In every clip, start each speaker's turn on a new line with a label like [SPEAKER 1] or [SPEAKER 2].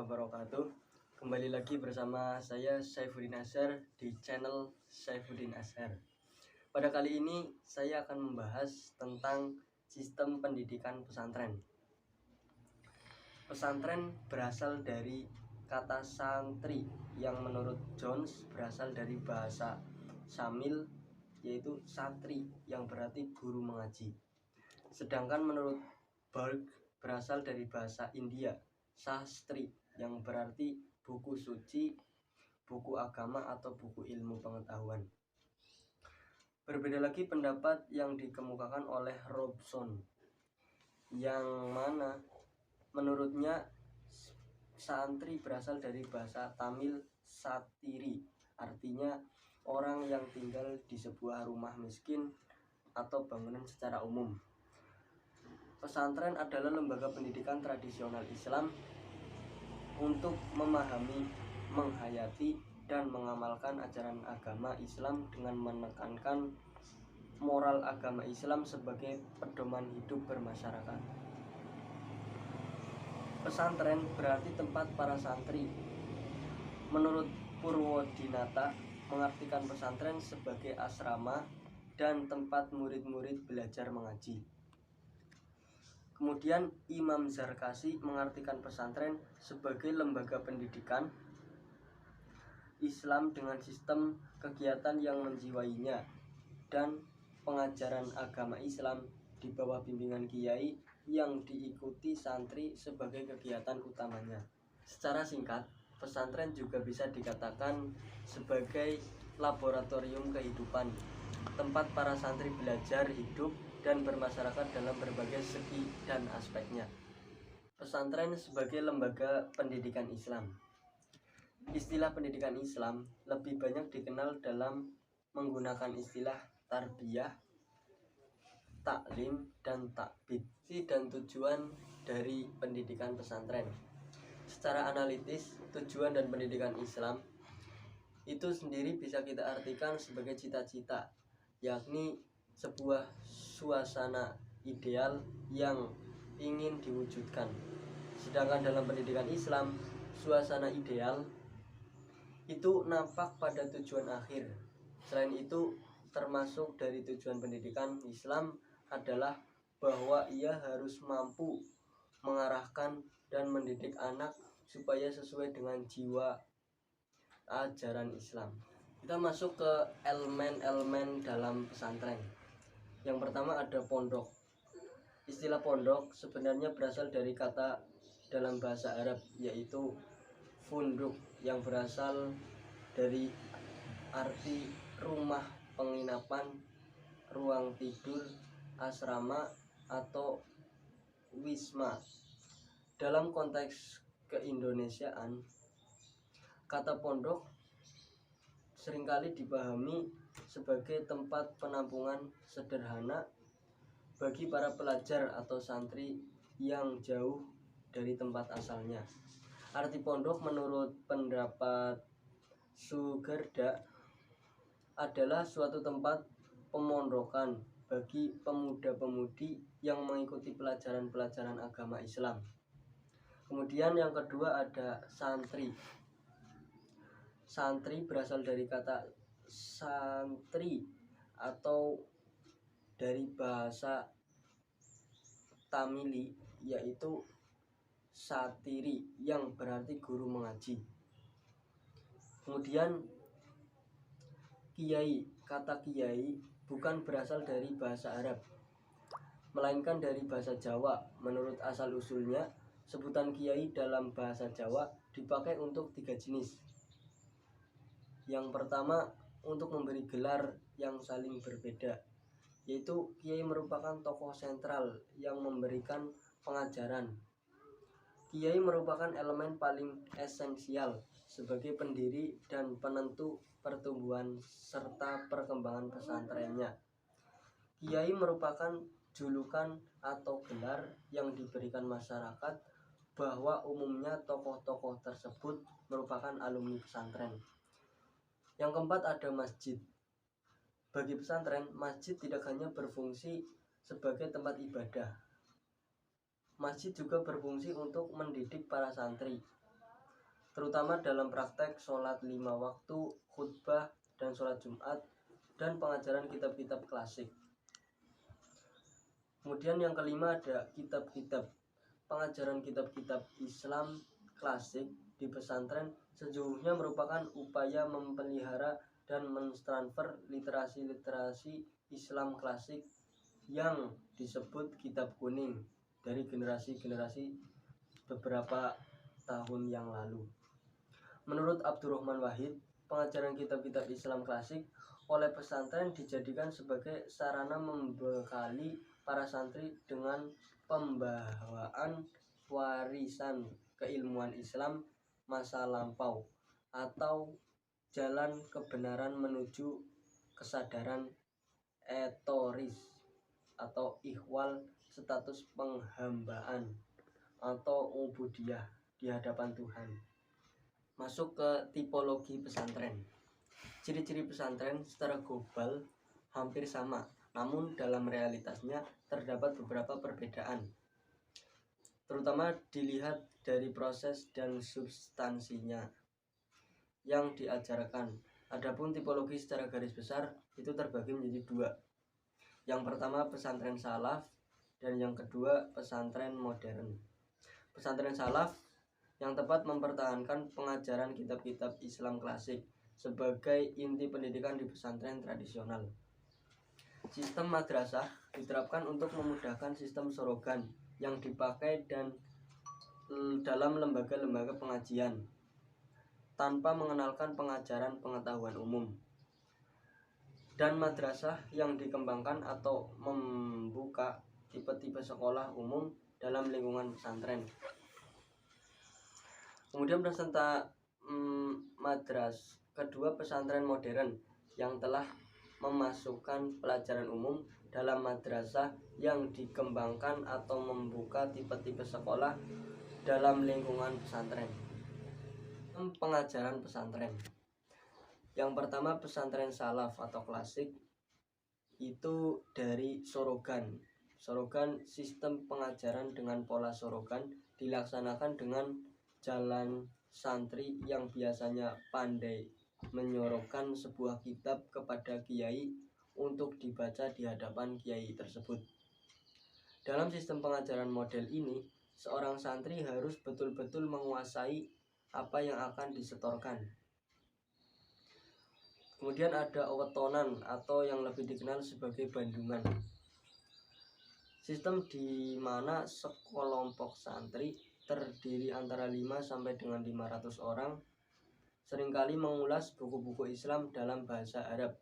[SPEAKER 1] wabarakatuh. Kembali lagi bersama saya Saifuddin Ashar di channel Saifuddin Ashar. Pada kali ini saya akan membahas tentang sistem pendidikan pesantren. Pesantren berasal dari kata santri yang menurut Jones berasal dari bahasa Samil, yaitu satri yang berarti guru mengaji. Sedangkan menurut Burke berasal dari bahasa India sastri yang berarti buku suci, buku agama atau buku ilmu pengetahuan. Berbeda lagi pendapat yang dikemukakan oleh Robson, yang mana menurutnya santri berasal dari bahasa Tamil satiri, artinya orang yang tinggal di sebuah rumah miskin atau bangunan secara umum. Pesantren adalah lembaga pendidikan tradisional Islam untuk memahami, menghayati, dan mengamalkan ajaran agama Islam dengan menekankan moral agama Islam sebagai pedoman hidup bermasyarakat. Pesantren berarti tempat para santri. Menurut Purwodinata, mengartikan pesantren sebagai asrama dan tempat murid-murid belajar mengaji. Kemudian Imam Zarkasi mengartikan pesantren sebagai lembaga pendidikan Islam dengan sistem kegiatan yang menjiwainya dan pengajaran agama Islam di bawah bimbingan kiai yang diikuti santri sebagai kegiatan utamanya. Secara singkat, pesantren juga bisa dikatakan sebagai laboratorium kehidupan, tempat para santri belajar hidup dan bermasyarakat dalam berbagai segi dan aspeknya. Pesantren sebagai lembaga pendidikan Islam. Istilah pendidikan Islam lebih banyak dikenal dalam menggunakan istilah tarbiyah, taklim, dan takbid. Dan tujuan dari pendidikan pesantren. Secara analitis, tujuan dan pendidikan Islam itu sendiri bisa kita artikan sebagai cita-cita, yakni sebuah suasana ideal yang ingin diwujudkan. Sedangkan dalam pendidikan Islam, suasana ideal itu nampak pada tujuan akhir. Selain itu, termasuk dari tujuan pendidikan Islam adalah bahwa ia harus mampu mengarahkan dan mendidik anak supaya sesuai dengan jiwa ajaran Islam. Kita masuk ke elemen-elemen dalam pesantren. Yang pertama ada pondok. Istilah pondok sebenarnya berasal dari kata dalam bahasa Arab, yaitu funduk, yang berasal dari arti rumah penginapan, ruang tidur, asrama, atau wisma. Dalam konteks keindonesiaan, kata pondok seringkali dipahami sebagai tempat penampungan sederhana bagi para pelajar atau santri yang jauh dari tempat asalnya. Arti pondok menurut pendapat Sugerda adalah suatu tempat pemondokan bagi pemuda-pemudi yang mengikuti pelajaran-pelajaran agama Islam. Kemudian yang kedua ada santri. Santri berasal dari kata santri atau dari bahasa Tamili, yaitu satiri yang berarti guru mengaji. Kemudian kiai, kata kiai bukan berasal dari bahasa Arab, melainkan dari bahasa Jawa. Menurut asal-usulnya, sebutan kiai dalam bahasa Jawa dipakai untuk 3 jenis. Yang pertama, untuk memberi gelar yang saling berbeda, yaitu kiai merupakan tokoh sentral yang memberikan pengajaran. Kiai merupakan elemen paling esensial sebagai pendiri dan penentu pertumbuhan serta perkembangan pesantrennya. Kiai merupakan julukan atau gelar yang diberikan masyarakat bahwa umumnya tokoh-tokoh tersebut merupakan alumni pesantren. Yang keempat ada masjid. Bagi pesantren, masjid tidak hanya berfungsi sebagai tempat ibadah. Masjid juga berfungsi untuk mendidik para santri. terutama dalam praktek sholat 5 waktu, khutbah dan sholat Jumat, dan pengajaran kitab-kitab klasik. Kemudian yang kelima ada kitab-kitab. Pengajaran kitab-kitab Islam klasik di pesantren sejujurnya merupakan upaya memelihara dan mentransfer literasi-literasi Islam klasik yang disebut kitab kuning dari generasi-generasi beberapa tahun yang lalu. Menurut Abdurrahman Wahid, pengajaran kitab-kitab Islam klasik oleh pesantren dijadikan sebagai sarana membekali para santri dengan pembawaan warisan keilmuan Islam masa lampau atau jalan kebenaran menuju kesadaran etoris atau ihwal status penghambaan atau ubudiyah di hadapan Tuhan. Masuk ke tipologi pesantren. Ciri-ciri pesantren secara global hampir sama, namun dalam realitasnya terdapat beberapa perbedaan, terutama dilihat dari proses dan substansinya yang diajarkan. Adapun tipologi secara garis besar itu terbagi menjadi dua. Yang pertama pesantren salaf dan yang kedua pesantren modern. Pesantren salaf yang tepat mempertahankan pengajaran kitab-kitab Islam klasik sebagai inti pendidikan di pesantren tradisional. Sistem madrasah diterapkan untuk memudahkan sistem sorogan yang dipakai dan dalam lembaga-lembaga pengajian tanpa mengenalkan pengajaran pengetahuan umum. Dan madrasah yang dikembangkan atau membuka tipe-tipe sekolah umum dalam lingkungan pesantren. Kemudian peserta kedua pesantren modern yang telah memasukkan pelajaran umum dalam madrasah yang dikembangkan atau membuka tipe-tipe sekolah dalam lingkungan pesantren. Pengajaran pesantren. Yang pertama pesantren salaf atau klasik itu dari sorogan. Sorogan sistem pengajaran dengan pola sorogan dilaksanakan dengan jalan santri yang biasanya pandai menyorokkan sebuah kitab kepada kiai untuk dibaca di hadapan kiai tersebut. Dalam sistem pengajaran model ini, seorang santri harus betul-betul menguasai apa yang akan disetorkan. Kemudian ada wetonan atau yang lebih dikenal sebagai bandungan. Sistem di mana sekelompok santri terdiri antara 5 sampai dengan 500 orang seringkali mengulas buku-buku Islam dalam bahasa Arab.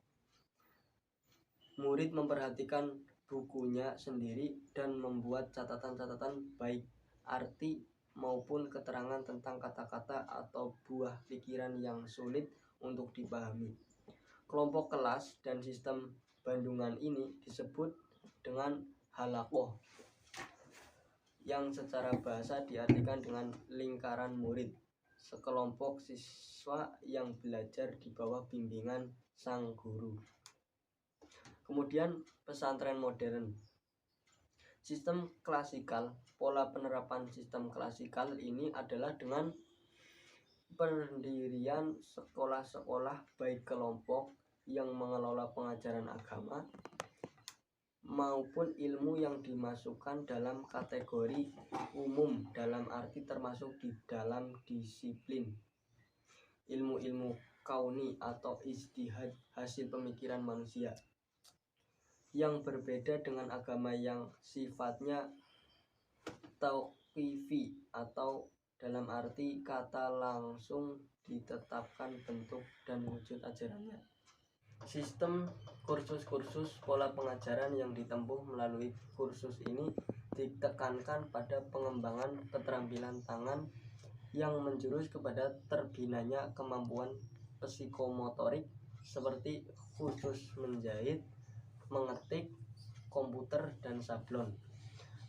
[SPEAKER 1] Murid memperhatikan bukunya sendiri dan membuat catatan-catatan baik arti maupun keterangan tentang kata-kata atau buah pikiran yang sulit untuk dipahami. Kelompok kelas dan sistem bandungan ini disebut dengan halaqoh, yang secara bahasa diartikan dengan lingkaran murid, sekelompok siswa yang belajar di bawah bimbingan sang guru. Kemudian pesantren modern. Sistem klasikal, pola penerapan sistem klasikal ini adalah dengan pendirian sekolah-sekolah baik kelompok yang mengelola pengajaran agama maupun ilmu yang dimasukkan dalam kategori umum dalam arti termasuk di dalam disiplin ilmu-ilmu kauni atau ijtihad hasil pemikiran manusia, yang berbeda dengan agama yang sifatnya tauqifi atau dalam arti kata langsung ditetapkan bentuk dan wujud ajarannya. Sistem kursus-kursus pola pengajaran yang ditempuh melalui kursus ini ditekankan pada pengembangan keterampilan tangan yang menjurus kepada terbinanya kemampuan psikomotorik seperti khusus menjahit, mengetik, komputer, dan sablon.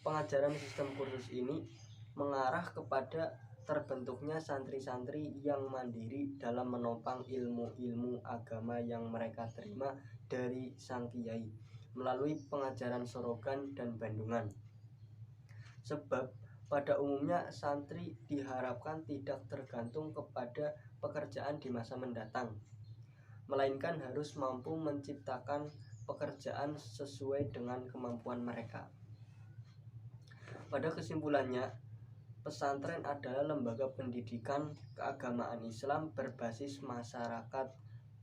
[SPEAKER 1] Pengajaran sistem kursus ini mengarah kepada terbentuknya santri-santri yang mandiri dalam menopang ilmu-ilmu agama yang mereka terima dari sang kiai melalui pengajaran sorogan dan bandungan. Sebab Pada umumnya, santri diharapkan tidak tergantung kepada pekerjaan di masa mendatang, melainkan harus mampu menciptakan pekerjaan sesuai dengan kemampuan mereka. Pada kesimpulannya, pesantren adalah lembaga pendidikan keagamaan Islam berbasis masyarakat,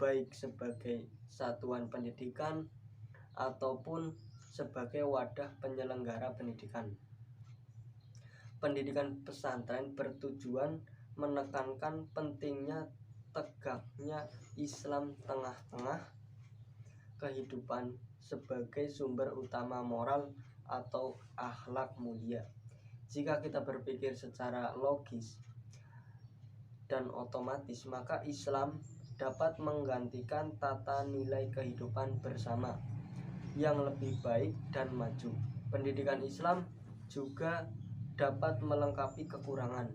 [SPEAKER 1] baik sebagai satuan pendidikan ataupun sebagai wadah penyelenggara pendidikan. Pendidikan pesantren bertujuan menekankan pentingnya tegaknya Islam tengah-tengah kehidupan sebagai sumber utama moral atau akhlak mulia. Jika kita berpikir secara logis dan otomatis, maka Islam dapat menggantikan tata nilai kehidupan bersama yang lebih baik dan maju. Pendidikan Islam juga dapat melengkapi kekurangan,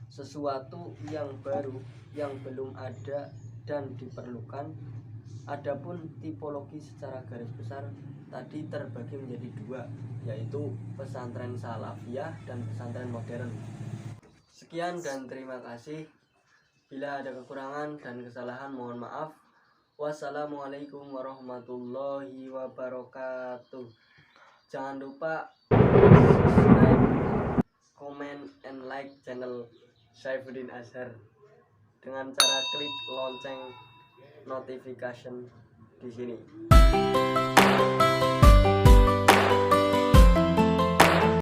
[SPEAKER 1] sesuatu yang baru yang belum ada dan diperlukan. Adapun tipologi secara garis besar tadi terbagi menjadi dua, yaitu pesantren salafiyah dan pesantren modern. Sekian dan terima kasih. Bila ada kekurangan dan kesalahan mohon maaf. Wassalamualaikum warahmatullahi wabarakatuh. Jangan lupa subscribe, comment, and like channel Syaifuddin Azhar dengan cara klik lonceng notification di sini.